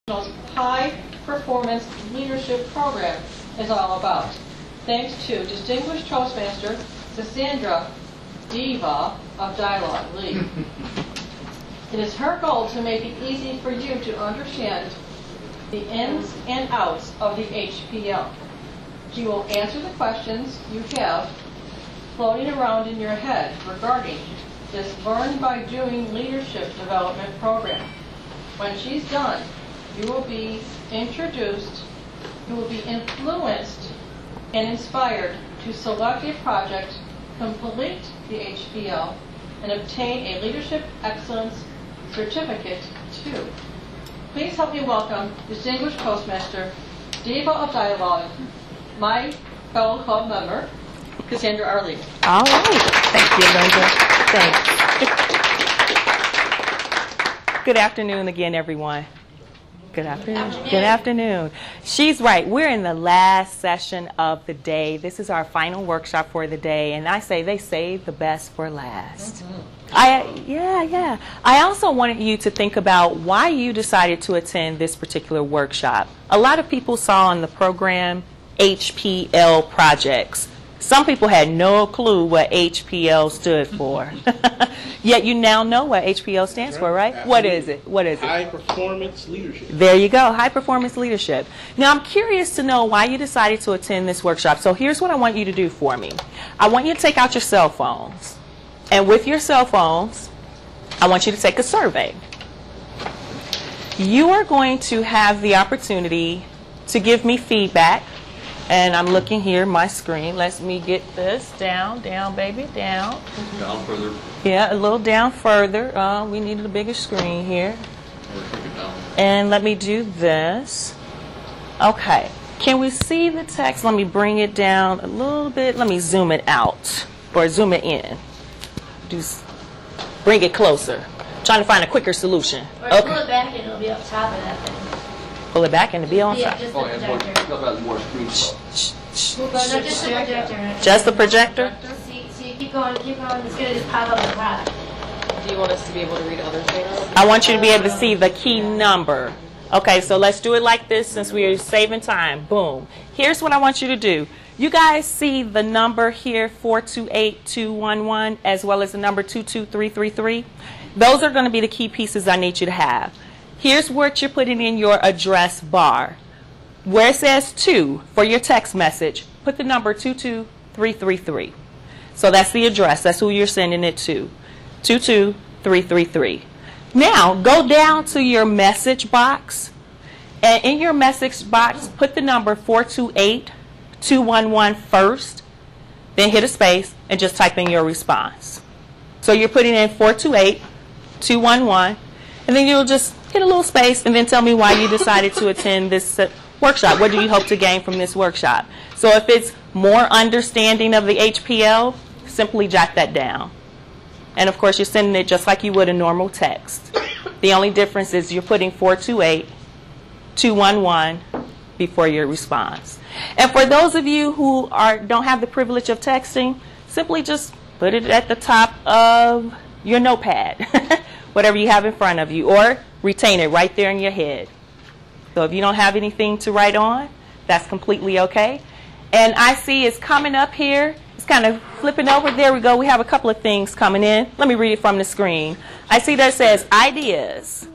High Performance Leadership Program is all about. Thanks to Distinguished Toastmaster Cassandra D.I.V.A. of Dialog, League. It is her goal to make it easy for you to understand the ins and outs of the HPL. She will answer the questions you have floating around in your head regarding this Learn by Doing Leadership Development Program. When she's done, you will be introduced, you will be influenced and inspired to select a project, complete the HPL, and obtain a Leadership Excellence Certificate too. Please help me welcome Distinguished Toastmaster, D.I.V.A. of Dialog, my fellow club member, Cassandra Arley. All right. Thank you, Linda. Thanks. Good afternoon again, everyone. Good afternoon. Good afternoon. She's right. We're in the last session of the day. This is our final workshop for the day, and I say they save the best for last. Yeah. I also wanted you to think about why you decided to attend this particular workshop. A lot of people saw on the program HPL projects. Some people had no clue what HPL stood for. Yet you now know what HPL stands for, right? Absolutely. What is it? High Performance Leadership. There you go, High Performance Leadership. Now I'm curious to know why you decided to attend this workshop. So here's what I want you to do for me. I want you to take out your cell phones. And with your cell phones, I want you to take a survey. You are going to have the opportunity to give me feedback. And I'm looking here, my screen. Let me get this down, baby, down. Down further. Yeah, a little down further. We needed a bigger screen here. And let me do this. Okay. Can we see the text? Let me bring it down a little bit. Let me zoom it out or zoom it in. Bring it closer. Trying to find a quicker solution. Or pull it back and it'll be up top of that thing. Pull it back and it'll be on top. Yeah, just the projector. More screen No, just the projector. Just the projector? See, keep going. It's going to just pop up the top. Do you want us to be able to read other things? I want you to be able to see the key number. Okay, so let's do it like this since we are saving time. Boom. Here's what I want you to do. You guys see the number here, 428211, as well as the number 22333? Those are going to be the key pieces I need you to have. Here's what you're putting in your address bar. Where it says 2 for your text message, put the number 22333. So that's the address. That's who you're sending it to. 22333. Now, go down to your message box. And in your message box, put the number 428211 first. Then hit a space and just type in your response. So you're putting in 428211. And then you'll just hit a little space and then tell me why you decided to attend this workshop. What do you hope to gain from this workshop? So if it's more understanding of the HPL, simply jot that down. And of course, you're sending it just like you would a normal text. The only difference is you're putting 428211 before your response. And for those of you who don't have the privilege of texting, simply just put it at the top of your notepad, whatever you have in front of you, or retain it right there in your head. So if you don't have anything to write on, that's completely okay. And I see it's coming up here. It's kind of flipping over. There we go. We have a couple of things coming in. Let me read it from the screen. I see that it says ideas.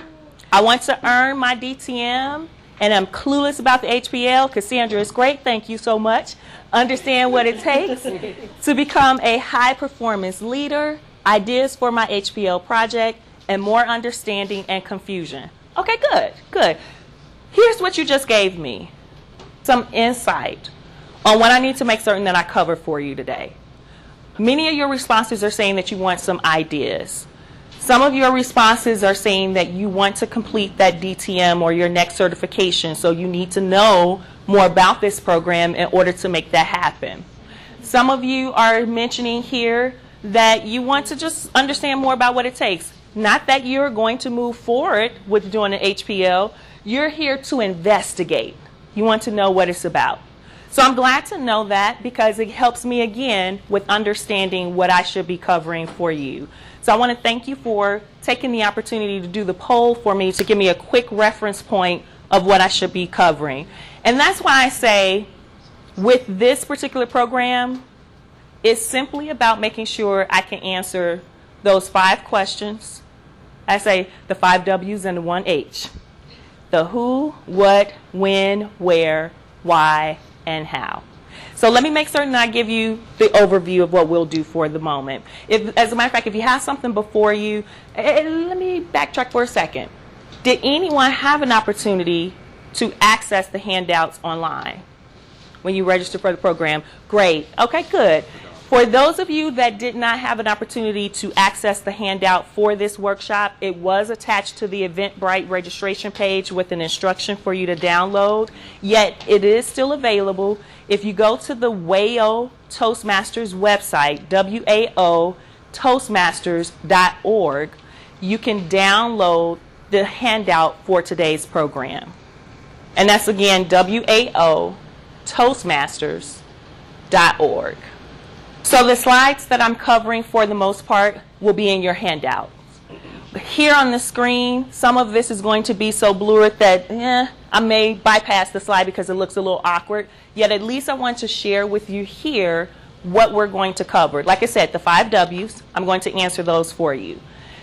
I want to earn my DTM, and I'm clueless about the HPL. Cassandra is great. Thank you so much. Understand what it takes to become a high-performance leader. Ideas for my HPL project, and more understanding and confusion. Okay, good. Here's what you just gave me. Some insight on what I need to make certain that I cover for you today. Many of your responses are saying that you want some ideas. Some of your responses are saying that you want to complete that DTM or your next certification, so you need to know more about this program in order to make that happen. Some of you are mentioning here that you want to just understand more about what it takes. Not that you're going to move forward with doing an HPL. You're here to investigate. You want to know what it's about. So I'm glad to know that because it helps me again with understanding what I should be covering for you. So I want to thank you for taking the opportunity to do the poll for me to give me a quick reference point of what I should be covering. And that's why I say with this particular program, it's simply about making sure I can answer those 5 questions. I say the 5 W's and the 1 H. The who, what, when, where, why, and how. So let me make certain that I give you the overview of what we'll do for the moment. As a matter of fact, if you have something before you, let me backtrack for a second. Did anyone have an opportunity to access the handouts online when you registered for the program? Great. Okay, good. For those of you that did not have an opportunity to access the handout for this workshop, it was attached to the Eventbrite registration page with an instruction for you to download, yet it is still available. If you go to the WAO Toastmasters website, WAO Toastmasters.org, you can download the handout for today's program. And that's again, WAO Toastmasters.org. So the slides that I'm covering for the most part will be in your handout. Here on the screen, some of this is going to be so blurred that I may bypass the slide because it looks a little awkward. Yet at least I want to share with you here what we're going to cover. Like I said, the 5 W's, I'm going to answer those for you.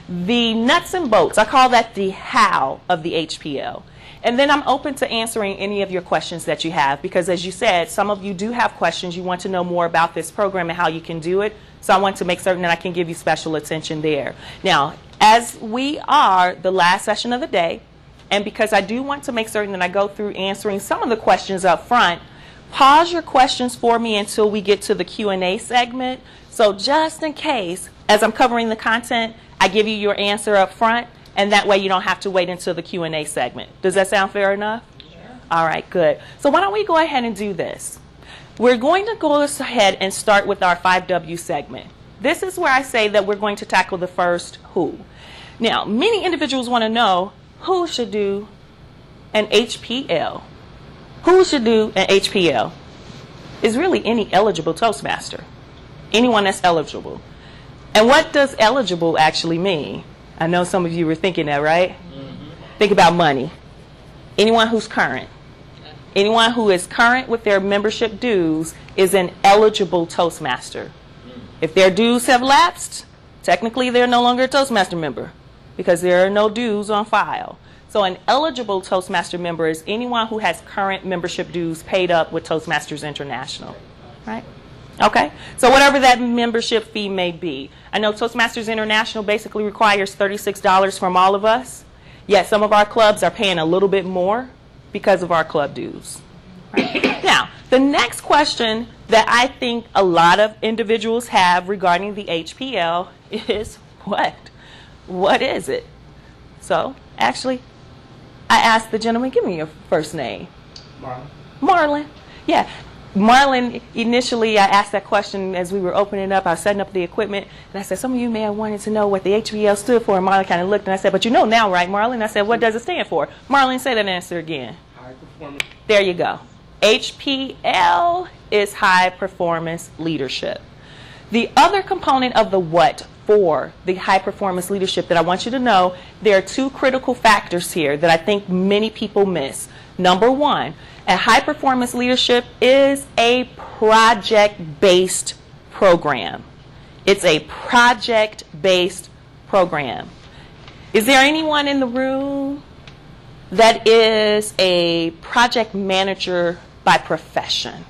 The nuts and bolts, I call that the how of the HPL. And then I'm open to answering any of your questions that you have because, as you said, some of you do have questions. You want to know more about this program and how you can do it. So I want to make certain that I can give you special attention there. Now, as we are the last session of the day, and because I do want to make certain that I go through answering some of the questions up front, pause your questions for me until we get to the Q&A segment. So just in case, as I'm covering the content, I give you your answer up front. And that way you don't have to wait until the Q&A segment. Does that sound fair enough? Sure. All right, good. So why don't we go ahead and do this? We're going to go ahead and start with our 5W segment. This is where I say that we're going to tackle the first who. Now, many individuals want to know who should do an HPL. Who should do an HPL? Is really any eligible Toastmaster. Anyone that's eligible. And what does eligible actually mean? I know some of you were thinking that, right? Mm-hmm. Think about money. Anyone who's current. Anyone who is current with their membership dues is an eligible Toastmaster. If their dues have lapsed, technically they're no longer a Toastmaster member because there are no dues on file. So an eligible Toastmaster member is anyone who has current membership dues paid up with Toastmasters International, right? Okay, so whatever that membership fee may be. I know Toastmasters International basically requires $36 from all of us, yet some of our clubs are paying a little bit more because of our club dues. Right? Now, the next question that I think a lot of individuals have regarding the HPL is what? What is it? So, actually, I asked the gentleman, give me your first name. Marlon. Marlon, yeah. Marlon, initially I asked that question as we were opening up, I was setting up the equipment, and I said, some of you may have wanted to know what the HPL stood for, and Marlon kind of looked, and I said, but you know now, right, Marlon? I said, what does it stand for? Marlon, say that answer again. High performance. There you go. HPL is high performance leadership. The other component of the what for the high performance leadership that I want you to know, there are 2 critical factors here that I think many people miss. Number 1, a high-performance leadership is a project-based program. It's a project-based program. Is there anyone in the room that is a project manager by profession?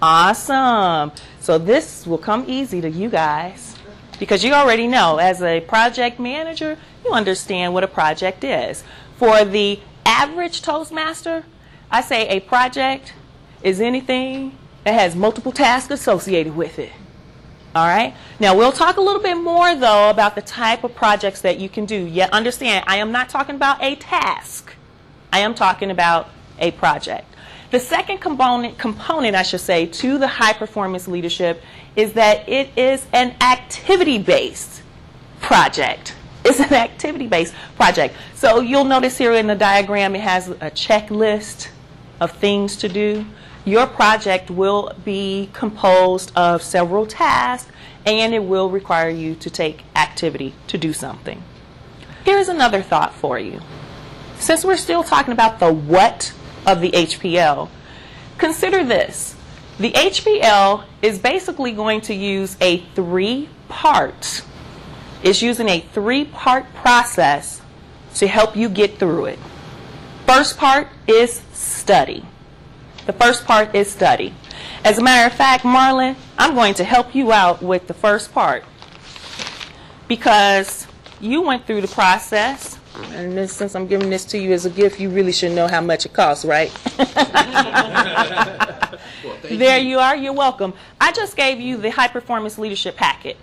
Awesome. So this will come easy to you guys because you already know as a project manager, you understand what a project is. For the average Toastmaster, I say a project is anything that has multiple tasks associated with it. All right? Now, we'll talk a little bit more, though, about the type of projects that you can do. Yet, understand, I am not talking about a task. I am talking about a project. The second component, I should say, to the high-performance leadership is that it is an activity-based project. It's an activity-based project. So you'll notice here in the diagram it has a checklist of things to do. Your project will be composed of several tasks and it will require you to take activity to do something. Here's another thought for you. since we're still talking about the what of the HPL, consider this. The HPL is basically going to use a three-part process to help you get through it. First part is study. The first part is study. As a matter of fact, Marlon, I'm going to help you out with the first part because you went through the process, and this, since I'm giving this to you as a gift, you really should know how much it costs, right? There you are. You're welcome. I just gave you the High Performance Leadership Packet.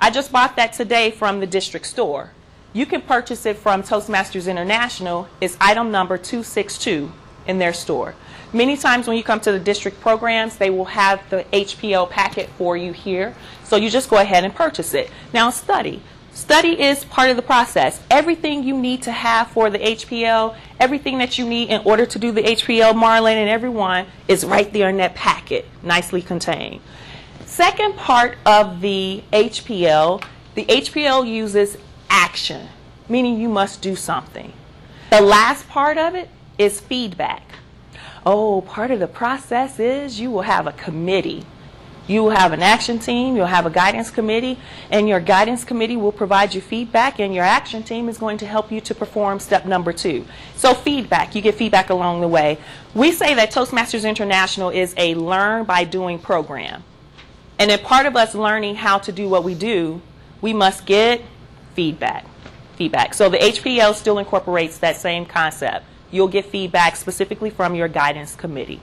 I just bought that today from the district store. You can purchase it from Toastmasters International. It's item number 262 in their store. Many times when you come to the district programs, they will have the HPL packet for you here. So you just go ahead and purchase it. Now study. Study is part of the process. Everything you need to have for the HPL, everything that you need in order to do the HPL, Marlon and everyone, is right there in that packet, nicely contained. Second part of the HPL uses action, meaning you must do something. The last part of it is feedback. Oh, part of the process is you will have a committee. You will have an action team, you'll have a guidance committee, and your guidance committee will provide you feedback, and your action team is going to help you to perform step number 2. So feedback, you get feedback along the way. We say that Toastmasters International is a learn by doing program. And in part of us learning how to do what we do, we must get feedback. So the HPL still incorporates that same concept. You'll get feedback specifically from your guidance committee.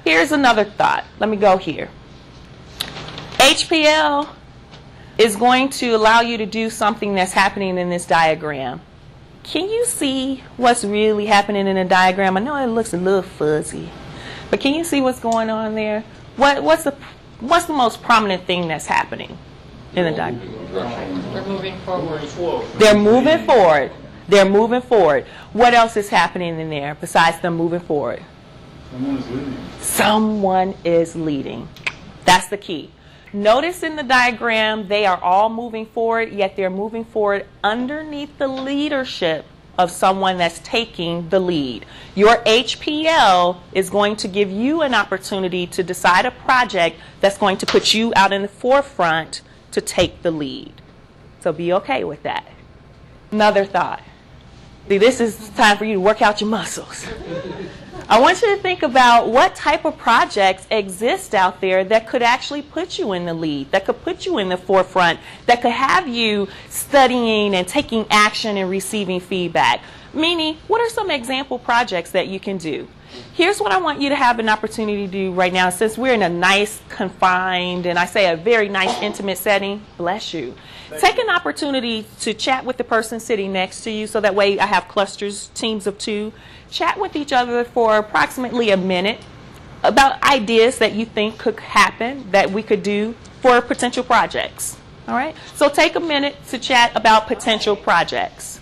Here's another thought. Let me go here. HPL is going to allow you to do something that's happening in this diagram. Can you see what's really happening in the diagram? I know it looks a little fuzzy, but can you see what's going on there? What's the most prominent thing that's happening in the diagram? They're moving forward. They're moving forward. They're moving forward. What else is happening in there besides them moving forward? Someone is leading. Someone is leading. That's the key. Notice in the diagram, they are all moving forward, yet they're moving forward underneath the leadership of someone that's taking the lead. Your HPL is going to give you an opportunity to decide a project that's going to put you out in the forefront to take the lead. So be okay with that. Another thought. See, this is time for you to work out your muscles. I want you to think about what type of projects exist out there that could actually put you in the lead, that could put you in the forefront, that could have you studying and taking action and receiving feedback. Meaning, what are some example projects that you can do? Here's what I want you to have an opportunity to do right now, since we're in a nice, confined, and I say a very nice, intimate setting. Bless you. Take an opportunity to chat with the person sitting next to you, so that way I have clusters, teams of 2. Chat with each other for approximately a minute about ideas that you think could happen, that we could do for potential projects. All right? So take a minute to chat about potential projects.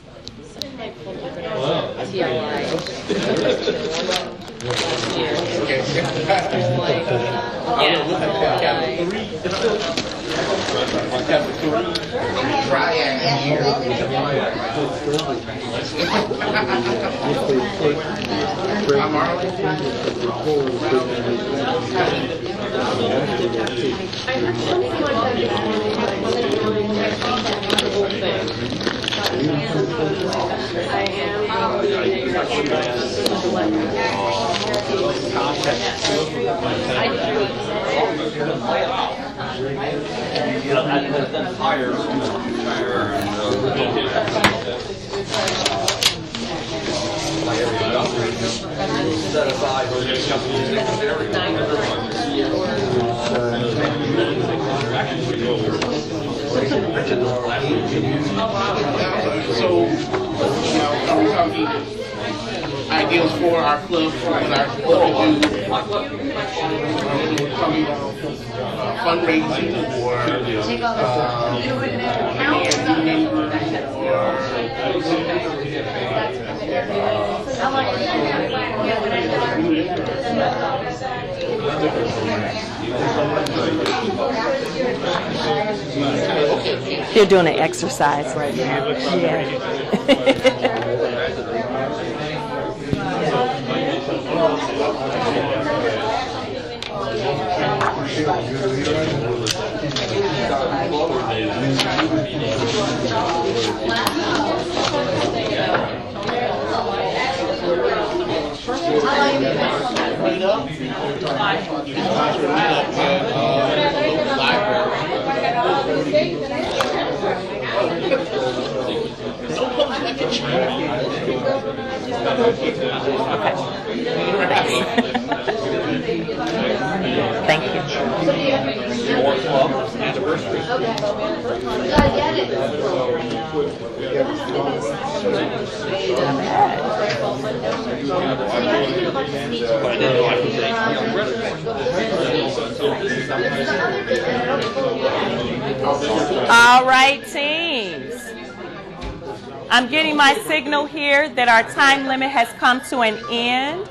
So, are we talking ideals for our club, for what our club to do? Talking about fundraising or They're doing an exercise right now. Yeah. fine. You can sponsor a meetup at the local library. Don't post like a child. Thank you. All right, teams. I'm getting my signal here that our time limit has come to an end.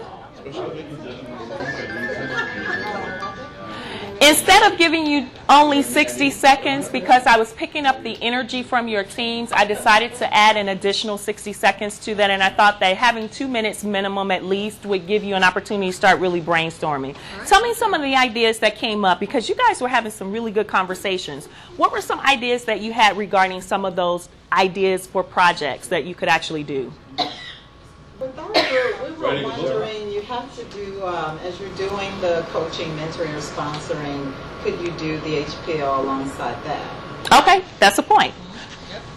Instead of giving you only 60 seconds, because I was picking up the energy from your teams, I decided to add an additional 60 seconds to that, and I thought that having 2 minutes minimum at least would give you an opportunity to start really brainstorming. Tell me some of the ideas that came up, because you guys were having some really good conversations. What were some ideas that you had regarding some of those ideas for projects that you could actually do? With our group, we were wondering, you have to do, as you're doing the coaching, mentoring, or sponsoring, could you do the HPL alongside that? Okay, that's the point.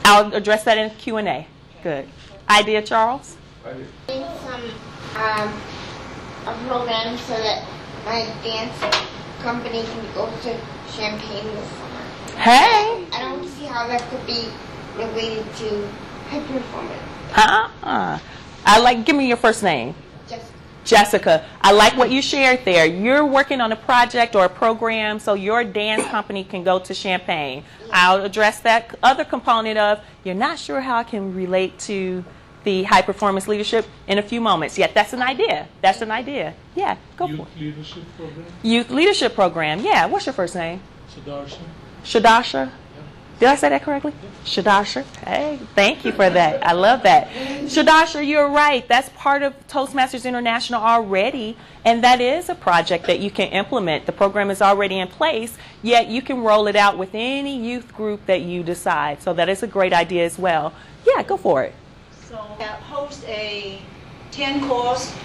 I'll address that in Q&A. Good. Idea, Charles? Some a program so that my dance company can go to Champaign this summer. Hey! I don't see how that could be related to high performance. Give me your first name. Just Jessica, I like what you shared there. You're working on a project or a program so your dance company can go to Champaign. I'll address that other component of you're not sure how it can relate to the high performance leadership in a few moments. Yeah, that's an idea. That's an idea. Yeah, go for it. Youth leadership program. Youth leadership program. Yeah, what's your first name? Sadarsha. Shadasha. Did I say that correctly? Shadasha. Hey, thank you for that. I love that. Shadasha, you're right. That's part of Toastmasters International already, and that is a project that you can implement. The program is already in place, yet you can roll it out with any youth group that you decide. So that is a great idea as well. Yeah, go for it. So host a 10-course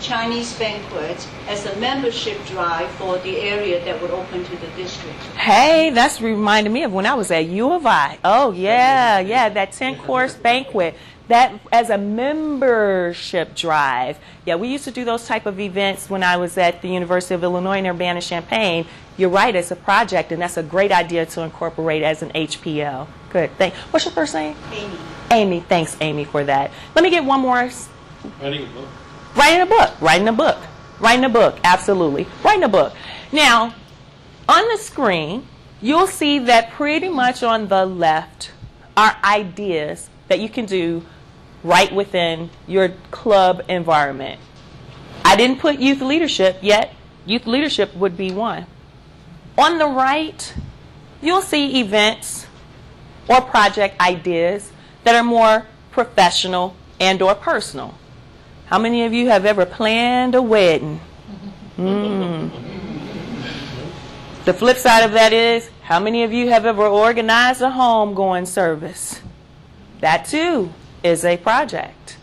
Chinese banquet as a membership drive for the area that would open to the district. Hey, that's reminded me of when I was at U of I. Oh, yeah, that 10-course banquet. That as a membership drive. Yeah, we used to do those type of events when I was at the University of Illinois in Urbana-Champaign. You're right, it's a project, and that's a great idea to incorporate as an HPL. Good, thanks. What's your first name? Amy. Amy, thanks, Amy, for that. Let me get one more. Writing a book. Writing a book, writing a book, writing a book, absolutely. Writing a book. Now, on the screen, you'll see that pretty much on the left are ideas that you can do right within your club environment. I didn't put youth leadership yet. Youth leadership would be one. On the right, you'll see events or project ideas that are more professional and or personal. How many of you have ever planned a wedding? The flip side of that is, how many of you have ever organized a homegoing service? That too is a project.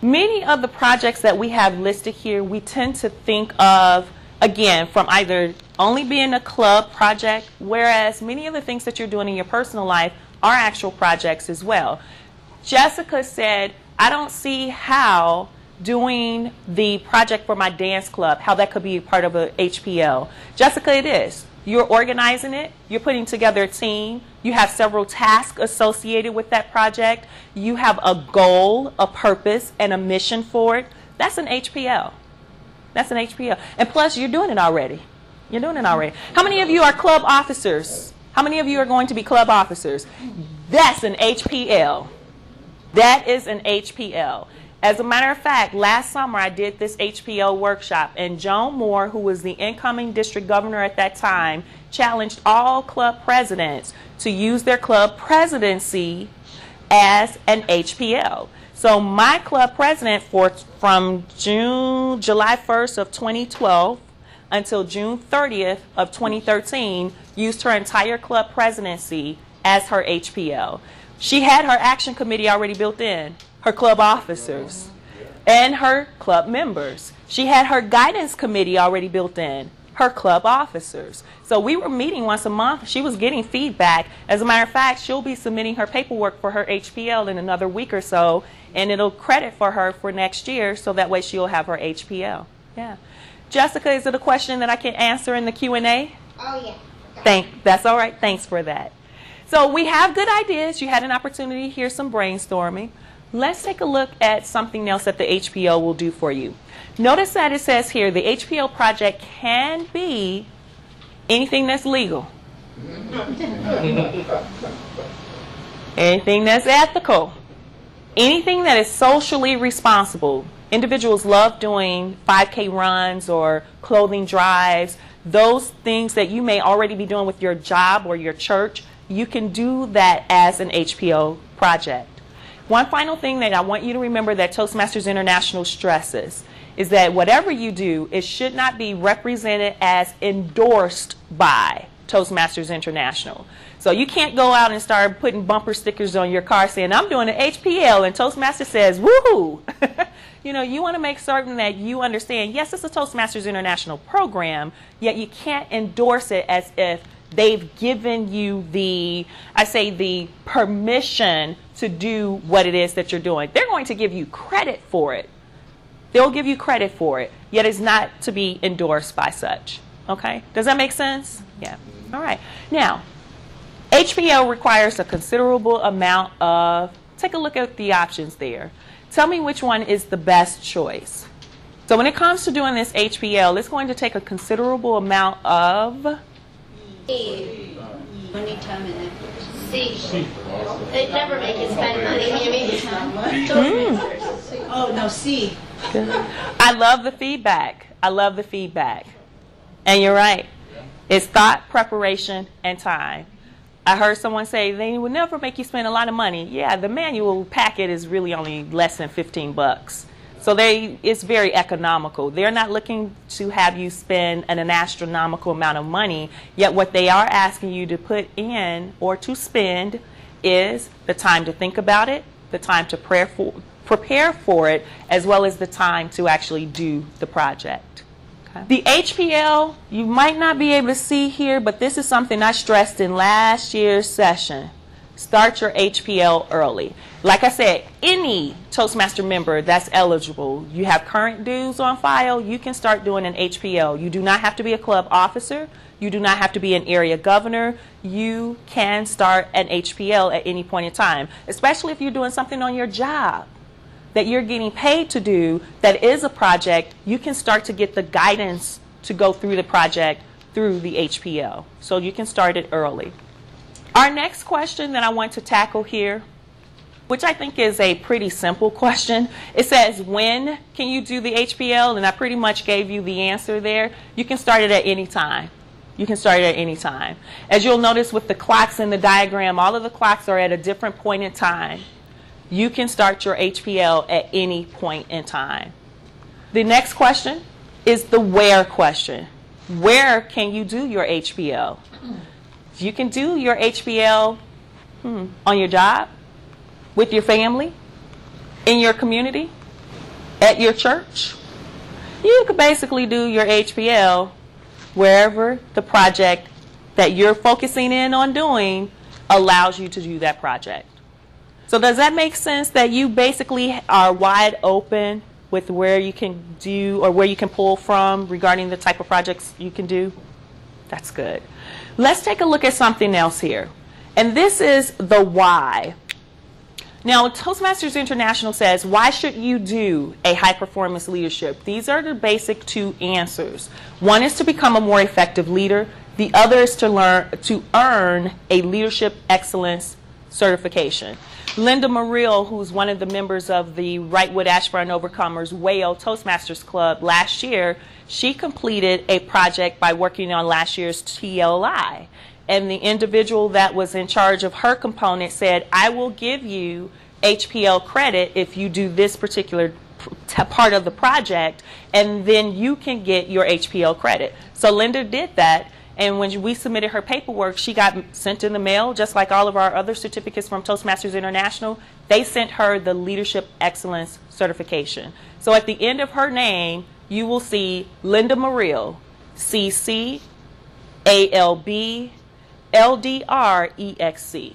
Many of the projects that we have listed here, we tend to think of, again, from either only being a club project, whereas many of the things that you're doing in your personal life are actual projects as well. Jessica said, I don't see how doing the project for my dance club, how that could be part of a HPL. Jessica, it is. You're organizing it. You're putting together a team. You have several tasks associated with that project. You have a goal, a purpose, and a mission for it. That's an HPL. That's an HPL. And plus, you're doing it already. You're doing it already. How many of you are club officers? How many of you are going to be club officers? That's an HPL. That is an HPL. As a matter of fact, last summer I did this HPL workshop, and Joan Moore, who was the incoming district governor at that time, challenged all club presidents to use their club presidency as an HPL. So my club president from July 1st of 2012 until June 30th of 2013 used her entire club presidency as her HPL. She had her action committee already built in, her club officers. and her club members. She had her guidance committee already built in, her club officers. So we were meeting once a month. She was getting feedback. As a matter of fact, she'll be submitting her paperwork for her HPL in another week or so, and it'll credit for her for next year, so that way she'll have her HPL. Yeah. Jessica, is it a question that I can answer in the Q&A? Oh, yeah. That's all right. Thanks for that. So we have good ideas. You had an opportunity to hear some brainstorming. Let's take a look at something else that the HPL will do for you. Notice that it says here the HPL project can be anything that's legal, anything that's ethical, anything that is socially responsible. Individuals love doing 5K runs or clothing drives. Those things that you may already be doing with your job or your church, you can do that as an HPL project. One final thing that I want you to remember that Toastmasters International stresses is that whatever you do, it should not be represented as endorsed by Toastmasters International. So you can't go out and start putting bumper stickers on your car saying, I'm doing an HPL, and Toastmasters says, woohoo! You know, you want to make certain that you understand, yes, it's a Toastmasters International program, yet you can't endorse it as if they've given you the permission to do what it is that you're doing. They're going to give you credit for it. They'll give you credit for it, yet it's not to be endorsed by such. Okay? Does that make sense? Yeah. All right. Now, HPL requires a considerable amount of, take a look at the options there. Tell me which one is the best choice. So when it comes to doing this HPL, it's going to take a considerable amount of C. Money, time, and effort. C. They never make you spend money. You mean Oh, no, C. I love the feedback. I love the feedback. And you're right. It's thought, preparation, and time. I heard someone say they would never make you spend a lot of money. Yeah, the manual packet is really only less than 15 bucks. So it's very economical. They're not looking to have you spend an astronomical amount of money, yet what they are asking you to put in or to spend is the time to think about it, the time to prepare for it, as well as the time to actually do the project. Okay. The HPL, you might not be able to see here, but this is something I stressed in last year's session. Start your HPL early. Like I said, any Toastmaster member that's eligible, you have current dues on file, you can start doing an HPL. You do not have to be a club officer. You do not have to be an area governor. You can start an HPL at any point in time, especially if you're doing something on your job that you're getting paid to do that is a project. You can start to get the guidance to go through the project through the HPL. So you can start it early. Our next question that I want to tackle here, which I think is a pretty simple question. It says, when can you do the HPL? And I pretty much gave you the answer there. You can start it at any time. You can start it at any time. As you'll notice with the clocks in the diagram, all of the clocks are at a different point in time. You can start your HPL at any point in time. The next question is the where question. Where can you do your HPL? You can do your HPL on your job, with your family, in your community, at your church. You can basically do your HPL wherever the project that you're focusing in on doing allows you to do that project. So does that make sense that you basically are wide open with where you can do or where you can pull from regarding the type of projects you can do? That's good. Let's take a look at something else here. And this is the why. Now, Toastmasters International says, why should you do a high-performance leadership? These are the basic two answers. One is to become a more effective leader. The other is to earn a leadership excellence certification. Linda Muriel, who's one of the members of the Wrightwood Ashburn Overcomers Whale Toastmasters Club last year, she completed a project by working on last year's TLI. And the individual that was in charge of her component said, I will give you HPL credit if you do this particular part of the project, and then you can get your HPL credit. So Linda did that, And when we submitted her paperwork, she got sent in the mail, just like all of our other certificates from Toastmasters International. They sent her the Leadership Excellence Certification. So at the end of her name, you will see Linda Mariel, CC, ALB, LDR-EXC.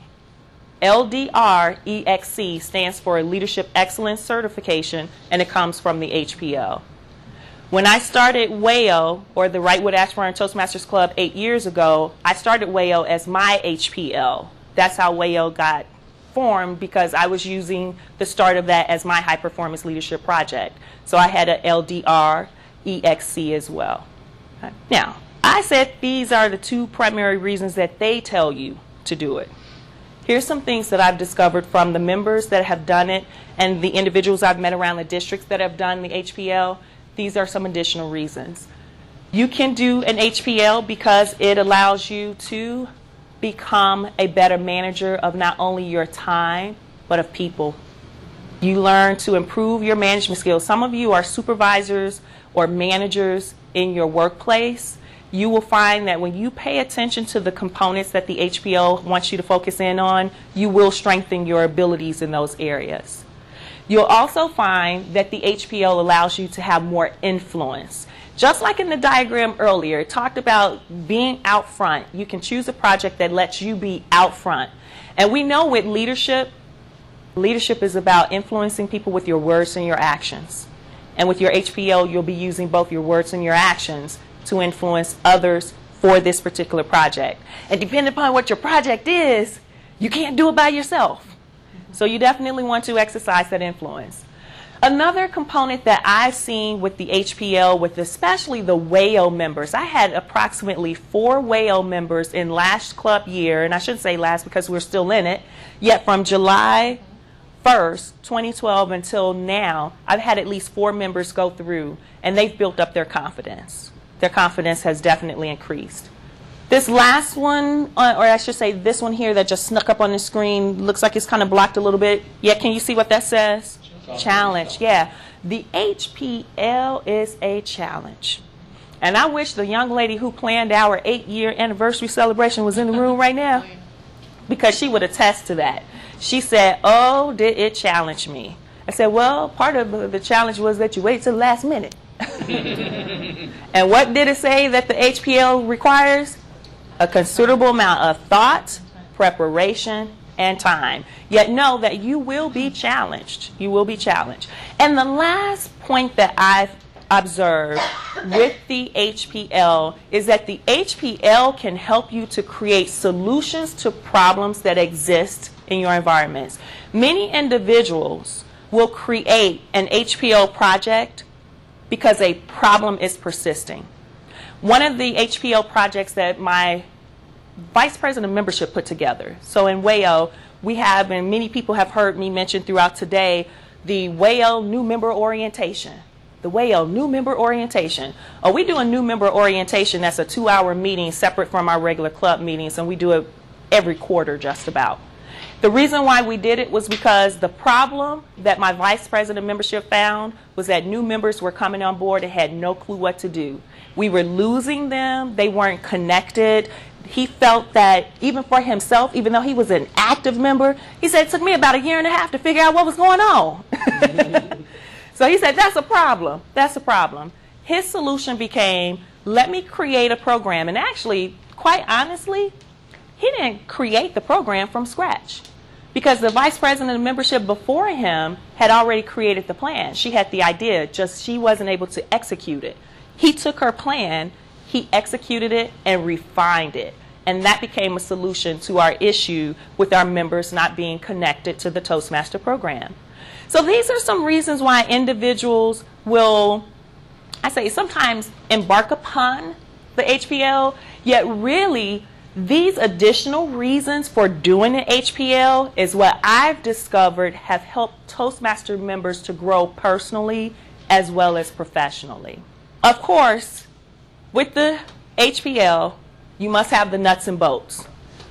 LDR-EXC stands for Leadership Excellence Certification, and it comes from the HPL. When I started WAO, or the Wrightwood Ashburn Toastmasters Club 8 years ago, I started WAO as my HPL. That's how WAO got formed, because I was using the start of that as my high performance leadership project. So I had an LDR-EXC as well. Okay. Now, I said these are the two primary reasons that they tell you to do it. Here's some things that I've discovered from the members that have done it and the individuals I've met around the districts that have done the HPL. These are some additional reasons. You can do an HPL because it allows you to become a better manager of not only your time, but of people. You learn to improve your management skills. Some of you are supervisors or managers in your workplace. You will find that when you pay attention to the components that the HPL wants you to focus in on, you will strengthen your abilities in those areas. You'll also find that the HPL allows you to have more influence. Just like in the diagram earlier, it talked about being out front. You can choose a project that lets you be out front. And we know with leadership, leadership is about influencing people with your words and your actions. And with your HPL, you'll be using both your words and your actions to influence others for this particular project. And depending upon what your project is, you can't do it by yourself. So you definitely want to exercise that influence. Another component that I've seen with the HPL, with especially the WAO members, I had approximately 4 WAO members in last club year, and I shouldn't say last because we're still in it, yet from July 1st, 2012 until now, I've had at least 4 members go through, and they've built up their confidence. Their confidence has definitely increased. This last one, or I should say this one here that just snuck up on the screen, looks like it's kind of blocked a little bit. Yeah, can you see what that says? Challenge, yeah. The HPL is a challenge. And I wish the young lady who planned our 8-year anniversary celebration was in the room right now, because she would attest to that. She said, oh, did it challenge me? I said, well, part of the challenge was that you wait till the last minute. And what did it say that the HPL requires? A considerable amount of thought, preparation, and time. Yet know that you will be challenged. You will be challenged. And the last point that I've observed with the HPL is that the HPL can help you to create solutions to problems that exist in your environments. Many individuals will create an HPL project because a problem is persisting. One of the HPL projects that my Vice President of Membership put together. So in WAO, we have, and many people have heard me mention throughout today, the WAO New Member Orientation. The WAO New Member Orientation. Oh, we do a new member orientation that's a 2-hour meeting separate from our regular club meetings, and we do it every quarter just about. The reason why we did it was because the problem that my Vice President of Membership found was that new members were coming on board and had no clue what to do. We were losing them. They weren't connected. He felt that even for himself, even though he was an active member, he said, it took me about 1.5 years to figure out what was going on. So he said, that's a problem. That's a problem. His solution became, let me create a program. And actually, quite honestly, he didn't create the program from scratch, because the Vice President of Membership before him had already created the plan. She had the idea, just she wasn't able to execute it. He took her plan, he executed it, and refined it. And that became a solution to our issue with our members not being connected to the Toastmaster program. So these are some reasons why individuals will, I say, sometimes embark upon the HPL, yet really these additional reasons for doing an HPL is what I've discovered have helped Toastmaster members to grow personally as well as professionally. Of course, with the HPL, you must have the nuts and bolts.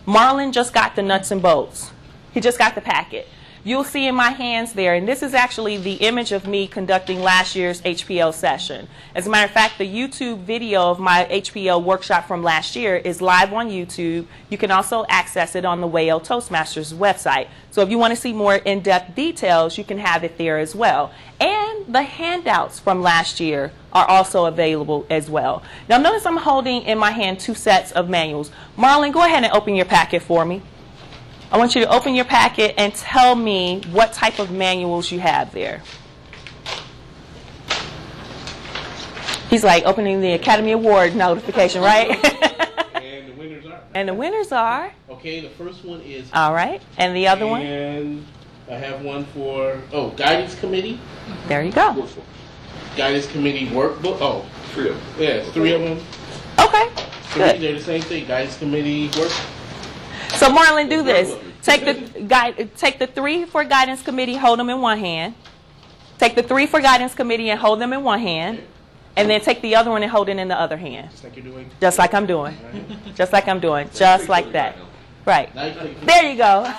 Marlon just got the nuts and bolts. He just got the packet. You'll see in my hands there, and this is actually the image of me conducting last year's HPL session. As a matter of fact, the YouTube video of my HPL workshop from last year is live on YouTube. You can also access it on the WAO Toastmasters website. So if you want to see more in-depth details, you can have it there as well. And the handouts from last year are also available as well. Now notice I'm holding in my hand 2 sets of manuals. Marlon, go ahead and open your packet for me. I want you to open your packet and tell me what type of manuals you have there. He's like opening the Academy Award notification, right? And the winners are. And the winners are? Okay, the first one is. All right. And the other one? And I have one for, Guidance Committee. There you go. Guidance Committee Workbook. Oh, 3 of them. Yeah, 3 of them. Okay. 3, Good. they're the same thing. Guidance Committee Work. So Marlon, do this. Take the 3 for Guidance Committee, hold them in one hand. Take the 3 for Guidance Committee and hold them in one hand. And then take the other one and hold it in the other hand. Just like you're doing. Just like I'm doing. Just like I'm doing. Just like that. Right. There you go.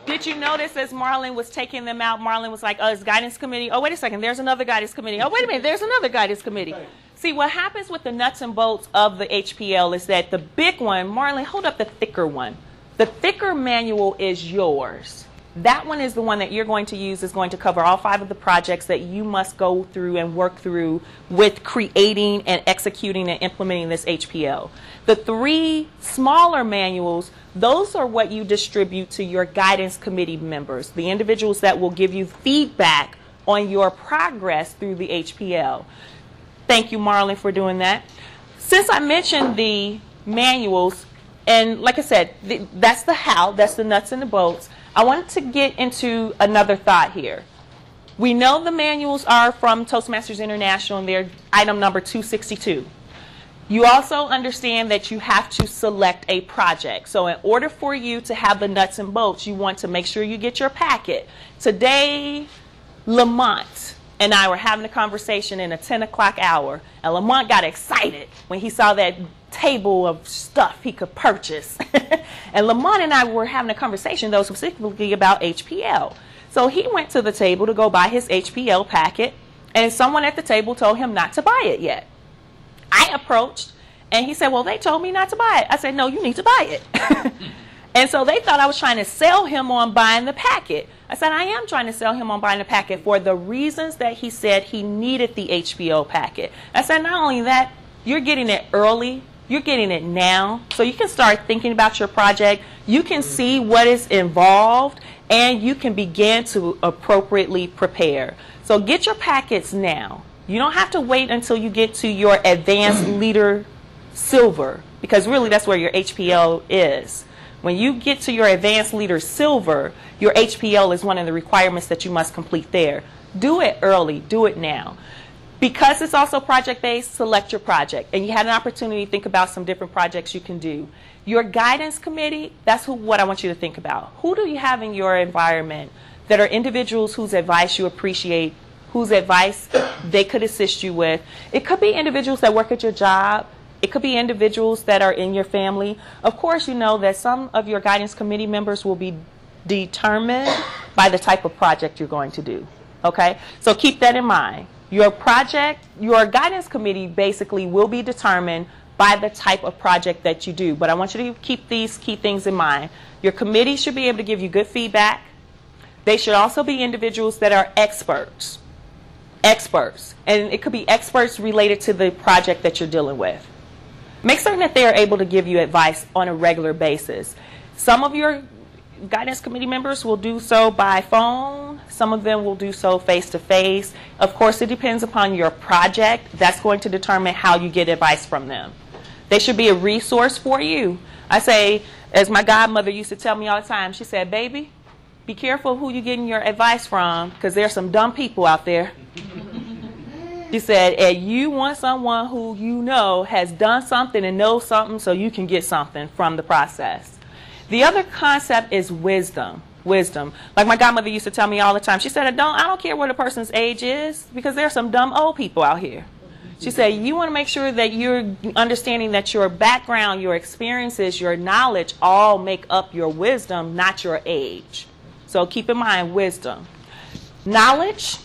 Did you notice as Marlon was taking them out, Marlon was like, oh, it's Guidance Committee. Oh, wait a second. There's another Guidance Committee. Oh, wait a minute. There's another Guidance Committee. See, what happens with the nuts and bolts of the HPL is that the big one, Marlon, hold up the thicker one. The thicker manual is yours. That one is the one that you're going to use, is going to cover all 5 of the projects that you must go through and work through with creating and executing and implementing this HPL. The 3 smaller manuals, those are what you distribute to your guidance committee members, the individuals that will give you feedback on your progress through the HPL. Thank you, Marlon, for doing that. Since I mentioned the manuals, and like I said, that's the how, that's the nuts and the bolts, I wanted to get into another thought here. We know the manuals are from Toastmasters International and they're item number 262. You also understand that you have to select a project. So in order for you to have the nuts and bolts, you want to make sure you get your packet. Today, Lamont and I were having a conversation in a 10 o'clock hour, and Lamont got excited when he saw that table of stuff he could purchase. And Lamont and I were having a conversation, though, specifically about HPL. So he went to the table to go buy his HPL packet, and someone at the table told him not to buy it yet. I approached, and he said, well, they told me not to buy it. I said, no, you need to buy it. And so they thought I was trying to sell him on buying the packet. I said, I am trying to sell him on buying the packet for the reasons that he said he needed the HPL packet. I said, not only that, you're getting it early. You're getting it now, so you can start thinking about your project. You can see what is involved, and you can begin to appropriately prepare. So get your packets now. You don't have to wait until you get to your Advanced Leader Silver, because really that's where your HPL is. When you get to your Advanced Leader Silver, your HPL is one of the requirements that you must complete there. Do it early. Do it now. Because it's also project-based, select your project. And you had an opportunity to think about some different projects you can do. Your guidance committee, that's what I want you to think about. Who do you have in your environment that are individuals whose advice you appreciate, whose advice they could assist you with? It could be individuals that work at your job. It could be individuals that are in your family. Of course, you know that some of your guidance committee members will be determined by the type of project you're going to do. Okay? So keep that in mind. Your project, your guidance committee basically will be determined by the type of project that you do. But I want you to keep these key things in mind. Your committee should be able to give you good feedback. They should also be individuals that are experts. Experts. And it could be experts related to the project that you're dealing with. Make certain that they are able to give you advice on a regular basis. Some of your guidance committee members will do so by phone. Some of them will do so face-to-face. Of course, it depends upon your project. That's going to determine how you get advice from them. They should be a resource for you. I say, as my godmother used to tell me all the time, she said, baby, be careful who you're getting your advice from, because there's some dumb people out there. She said, and you want someone who you know has done something and knows something so you can get something from the process. The other concept is wisdom. Wisdom. Like my godmother used to tell me all the time. She said, I don't care what a person's age is, because there's some dumb old people out here. She said, you want to make sure that you're understanding that your background, your experiences, your knowledge all make up your wisdom, not your age. So keep in mind wisdom. Knowledge,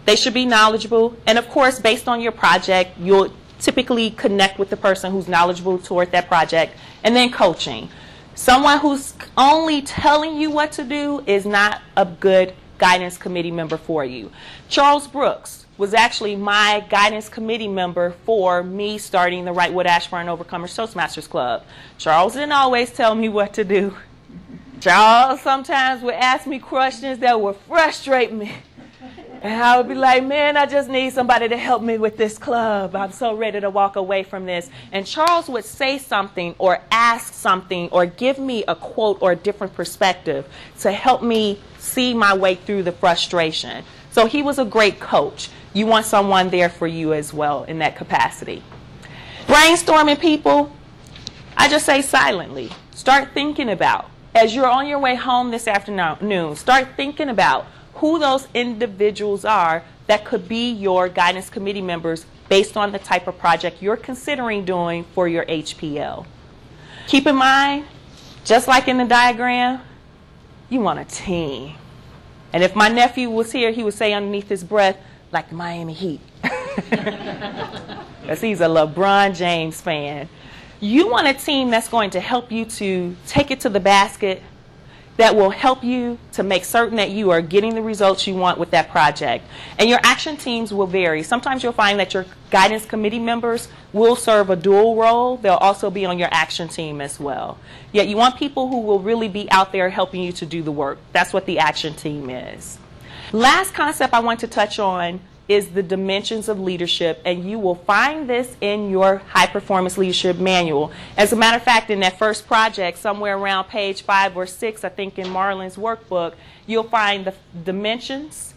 they should be knowledgeable. And of course, based on your project, you'll typically connect with the person who's knowledgeable toward that project. And then coaching. Someone who's only telling you what to do is not a good guidance committee member for you. Charles Brooks was actually my guidance committee member for me starting the Wrightwood Ashburn Overcomers Toastmasters Club. Charles didn't always tell me what to do. Charles sometimes would ask me questions that would frustrate me. And I would be like, man, I just need somebody to help me with this club. I'm so ready to walk away from this. And Charles would say something or ask something or give me a quote or a different perspective to help me see my way through the frustration. So he was a great coach. You want someone there for you as well in that capacity. Brainstorming, people, I just say silently. Start thinking about, as you're on your way home this afternoon, start thinking about who those individuals are that could be your guidance committee members based on the type of project you're considering doing for your HPL. Keep in mind, just like in the diagram, you want a team. And if my nephew was here, he would say underneath his breath, like the Miami Heat. Because he's a LeBron James fan. You want a team that's going to help you to take it to the basket, that will help you to make certain that you are getting the results you want with that project. And your action teams will vary. Sometimes you'll find that your guidance committee members will serve a dual role. They'll also be on your action team as well. Yet you want people who will really be out there helping you to do the work. That's what the action team is. Last concept I want to touch on is the dimensions of leadership, and you will find this in your high performance leadership manual. As a matter of fact, in that first project, somewhere around page 5 or 6, I think in Marlon's workbook, you'll find the dimensions.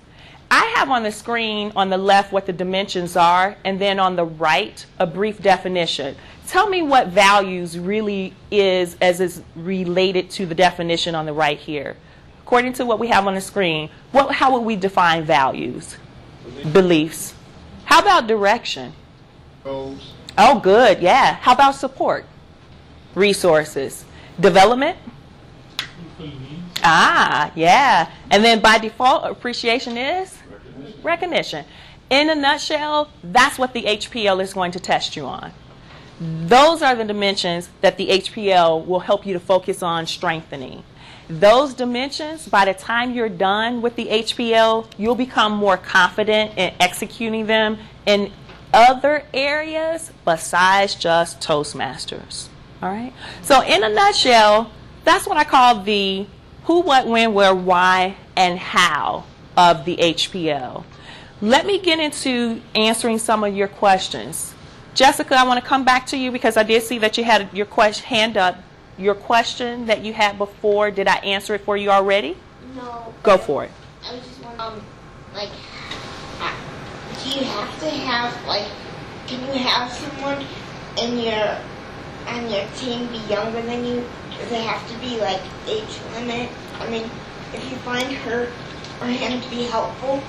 I have on the screen on the left what the dimensions are, and then on the right, a brief definition. Tell me what values really is as is related to the definition on the right here. According to what we have on the screen, how would we define values? Beliefs. How about direction? Goals. Oh, good. Yeah. How about support? Resources. Development? Ah, yeah. And then by default, appreciation is? Recognition. In a nutshell, that's what the HPL is going to test you on. Those are the dimensions that the HPL will help you to focus on strengthening. Those dimensions, by the time you're done with the HPL, you'll become more confident in executing them in other areas besides just Toastmasters. All right? So in a nutshell, that's what I call the who, what, when, where, why, and how of the HPL. Let me get into answering some of your questions. Jessica, I want to come back to you because I did see that you had your hand up. Your question that you had before, did I answer it for you already? No. Go for it. I was just wondering, do you have to have, can you have someone on your team be younger than you? Does it have to be, age limit? I mean, if you find her or him to be helpful,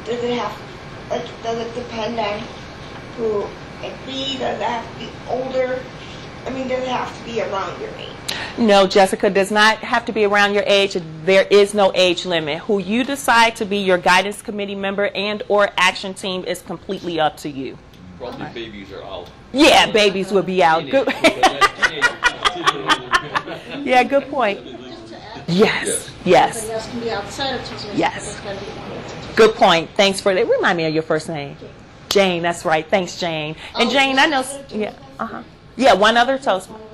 does it depend on who it be? Does it have to be older? I mean, does it have to be around your age? No, Jessica, does not have to be around your age. There is no age limit. Who you decide to be your guidance committee member and or action team is completely up to you. Probably babies are out. Yeah, babies will be out. Good. Yeah, good point. Yes, yes. Somebody else can be outside of Toastmasters. Yes. Good point. Thanks for that. Remind me of your first name. Jane, that's right. Thanks, Jane. And Jane, I know, yeah, one other Toastmaster.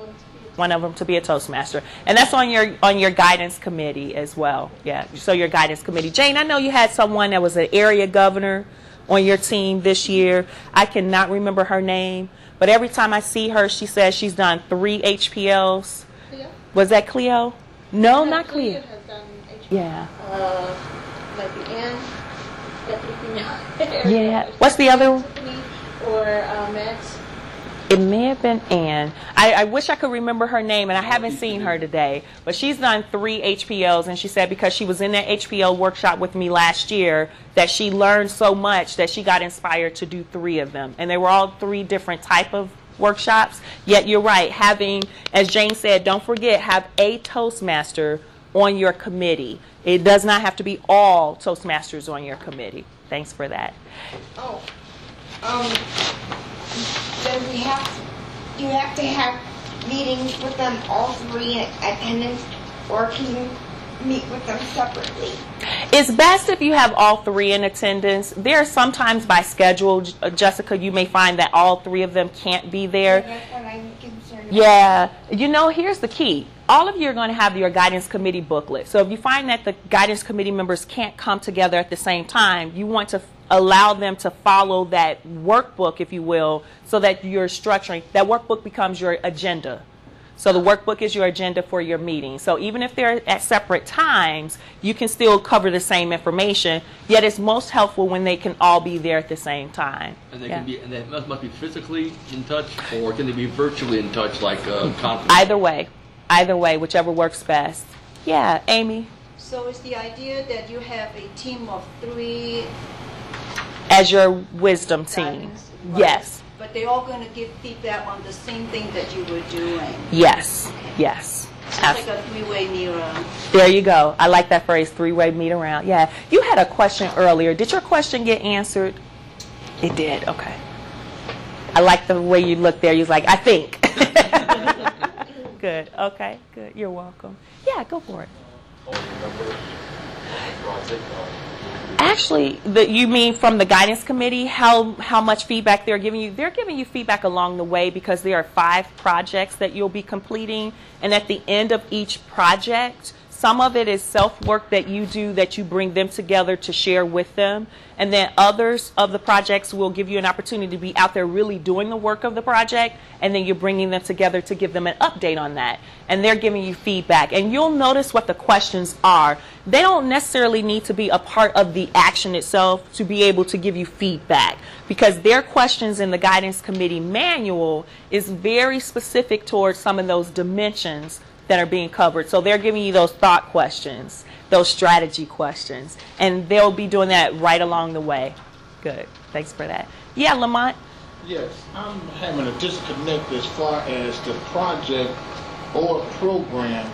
One of them to be a Toastmaster. And that's on your guidance committee as well. Yeah, so your guidance committee. Jane, I know you had someone that was an area governor on your team this year. I cannot remember her name, but every time I see her, she says she's done 3 HPLs. Cleo? Was that Cleo? No, not Cleo. Has done HPL. Yeah. Like the Ann, Yeah. What's the other one? Or Max. It may have been Ann. I wish I could remember her name, and I haven't seen her today. But she's done 3 HPLs, and she said because she was in that HPL workshop with me last year that she learned so much that she got inspired to do 3 of them. And they were all 3 different type of workshops. Yet you're right, having, as Jane said, don't forget, have a Toastmaster on your committee. It does not have to be all Toastmasters on your committee. Thanks for that. Oh, then you have to have meetings with them all 3 in attendance, or can you meet with them separately? It's best if you have all 3 in attendance. There are sometimes by schedule, Jessica, you may find that all 3 of them can't be there. That's what I'm concerned about. Yeah, you know, here's the key. All of you are going to have your guidance committee booklet. So if you find that the guidance committee members can't come together at the same time, you want to allow them to follow that workbook, if you will, so that you're structuring. That workbook becomes your agenda. So the workbook is your agenda for your meeting. So even if they're at separate times, you can still cover the same information, yet it's most helpful when they can all be there at the same time. And they can be, and they must be physically in touch, or can they be virtually in touch, like a conference? Either way, whichever works best. Yeah, Amy? So it's the idea that you have a team of 3 As your wisdom team. guidance, right? Yes. But they're all going to give feedback on the same thing that you were doing. Yes. Yes. It's like a 3-way mirror. There you go. I like that phrase, 3-way meet around. Yeah. You had a question earlier. Did your question get answered? It did. Okay. I like the way you looked there. You was like, I think. Good. Okay. Good. You're welcome. Yeah, go for it. Actually, you mean from the guidance committee, how much feedback they're giving you? They're giving you feedback along the way because there are 5 projects that you'll be completing. And at the end of each project, some of it is self-work that you do that you bring them together to share with them. And then others of the projects will give you an opportunity to be out there really doing the work of the project. And then you're bringing them together to give them an update on that. And they're giving you feedback. And you'll notice what the questions are. They don't necessarily need to be a part of the action itself to be able to give you feedback. Because their questions in the guidance committee manual is very specific towards some of those dimensions that are being covered. So they're giving you those thought questions, those strategy questions, and they'll be doing that right along the way. Good. Thanks for that. Yeah, Lamont? Yes, I'm having a disconnect as far as the project or program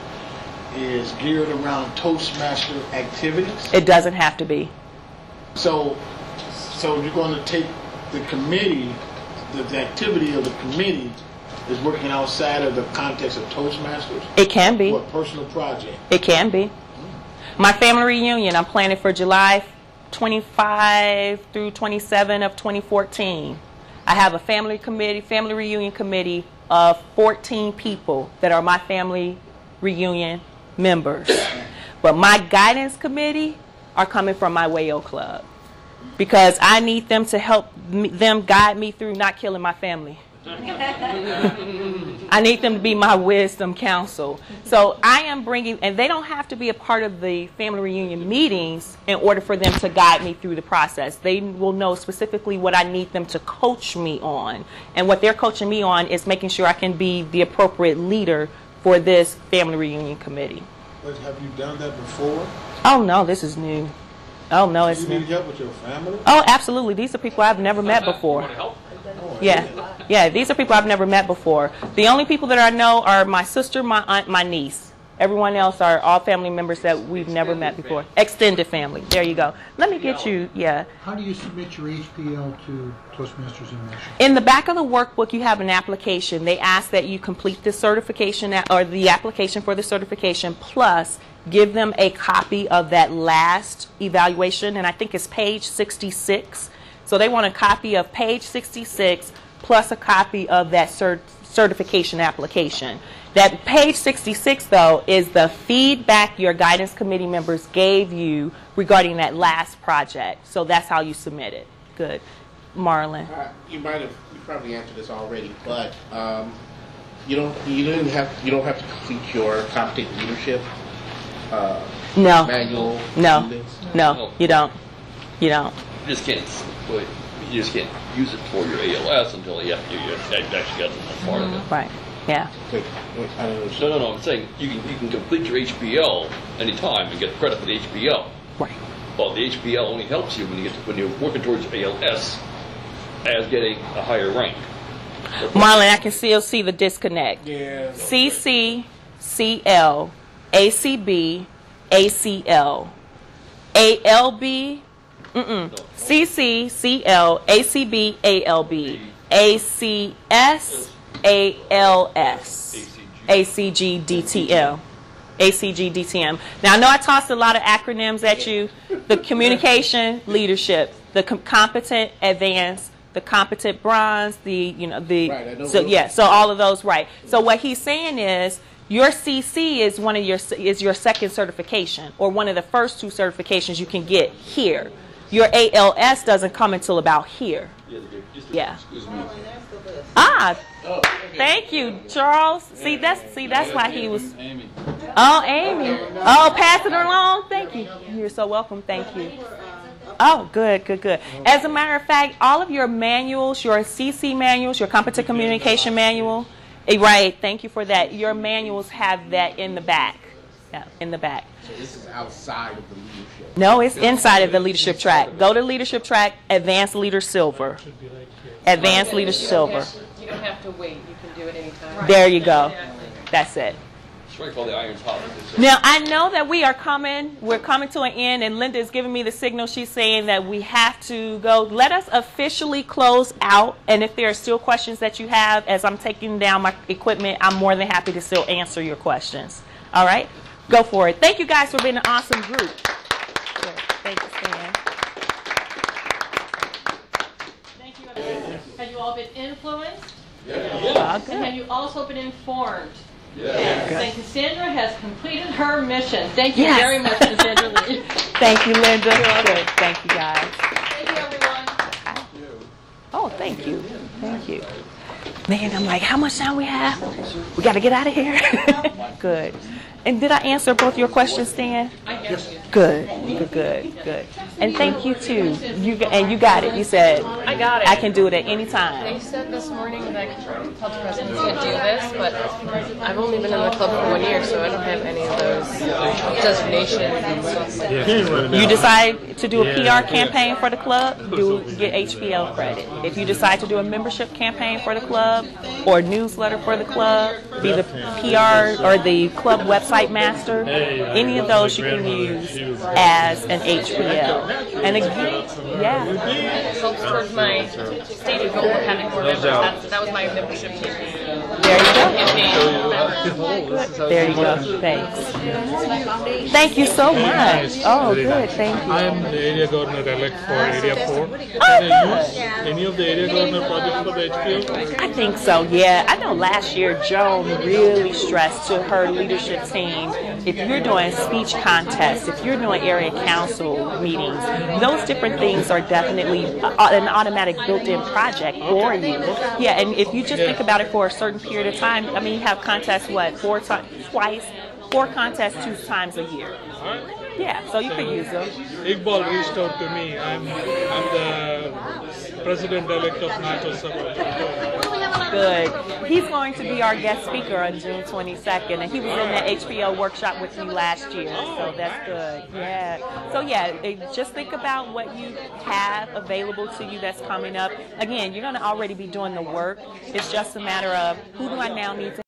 is geared around Toastmaster activities. It doesn't have to be. So you're going to take the committee, the activity of the committee is working outside of the context of Toastmasters? It can be. Or a personal project? It can be. My family reunion, I'm planning for July 25 through 27 of 2014. I have a family reunion committee of 14 people that are my family reunion members. But my guidance committee are coming from my Wayo Club because I need them to help them guide me through not killing my family. I need them to be my wisdom counsel. So I am bringing, and they don't have to be a part of the family reunion meetings in order for them to guide me through the process. They will know specifically what I need them to coach me on. And what they're coaching me on is making sure I can be the appropriate leader for this family reunion committee. But have you done that before? Oh no, this is new. Oh no, it's new. You need help with your family? Oh, absolutely. These are people I've never met before. Yeah, these are people I've never met before. The only people that I know are my sister, my aunt, my niece. Everyone else are all family members that we've never met before. Extended family. There you go. Let me get you, How do you submit your HPL to Toastmasters International? In the back of the workbook, you have an application. They ask that you complete the certification or the application for the certification, plus give them a copy of that last evaluation, and I think it's page 66. So they want a copy of page 66 plus a copy of that certification application. That page 66, though, is the feedback your guidance committee members gave you regarding that last project. So that's how you submit it. Good. Marlon. You probably answered this already, but you don't have to complete your competent leadership manual. No, you don't. You don't. You just can't. You just can't use it for your ALS until you actually got a part of it. Right. Yeah. Wait, I don't know. No. I'm saying you can complete your HPL anytime and get credit for the HPL. Right. Well, the HPL only helps you when you're working towards ALS as getting a higher rank. Marlon, I can still see the disconnect. Yeah. CC, CL, ACB, ACL, ALB, CC, CL, ACB, ALB, ACS, ALS, ACG, DTM. ACG, DTM. Now, I know I tossed a lot of acronyms at you. The communication, leadership, the competent, advanced, the competent bronze, so all of those, right. So what he's saying is your CC is your second certification, or one of the first two certifications you can get here. Your ALS doesn't come until about here. Yeah. Thank you, Charles. See, that's why he was. Oh, Amy. Oh, pass it along. Thank you. You're so welcome. Thank you. Oh, good. As a matter of fact, all of your manuals, your CC manuals, your competent communication manual, right, thank you for that. Your manuals have that in the back. Yeah, in the back. So this is outside of the leadership? No, it's inside of the leadership track. Go to leadership track, advanced leader silver. Advanced leader silver. You don't have to wait. You can do it anytime. There you go. That's it. Strike while the iron's hot. Now, I know that we're coming to an end, and Linda is giving me the signal. She's saying that we have to go. Let us officially close out, and if there are still questions that you have as I'm taking down my equipment, I'm more than happy to still answer your questions. All right? Go for it. Thank you guys for being an awesome group. Good. Thank you, Stan. Thank you, everyone. Have you all been influenced? Yeah. And have you also been informed? Yeah. And Cassandra has completed her mission. Thank you very much, Cassandra Lee. Thank you, Linda. Good. Thank you, guys. Thank you, everyone. Oh, thank you. Thank you. Man, I'm like, how much time we have? We got to get out of here. Good. And did I answer both your questions, Stan? Yes. Good. And thank you too. You got it. You said I got it. I can do it at any time. They said this morning that club presidents could do this, but I've only been in the club for 1 year, so I don't have any of those designations and stuff like that. You decide to do a PR campaign for the club, get HPL credit. If you decide to do a membership campaign for the club or a newsletter for the club, be the PR or the club website master, any of those you can use as an HPL. And again, It helps towards my stated goal of having more members. That was my membership campaign. There you go. There you go. Thanks. Thank you so much. Oh, good. Thank you. I am the area governor elect for Area 4. Oh, Can I use any of the area governor projects for the HPL? I think so, yeah. I know last year Joan really stressed to her leadership team, if you're doing speech contests, if you're doing area council meetings, those different things are definitely an automatic built-in project for you. Yeah, and if you just think about it for a certain period of time, I mean, you have contests, four contests 2 times a year. Yeah, so you could use them. Iqbal reached out to me. I'm the president-elect of NATO Suburb. Good. He's going to be our guest speaker on June 22nd, and he was in that HPL workshop with you last year, so that's good. Yeah. So yeah, just think about what you have available to you that's coming up. Again, you're going to already be doing the work. It's just a matter of who do I now need to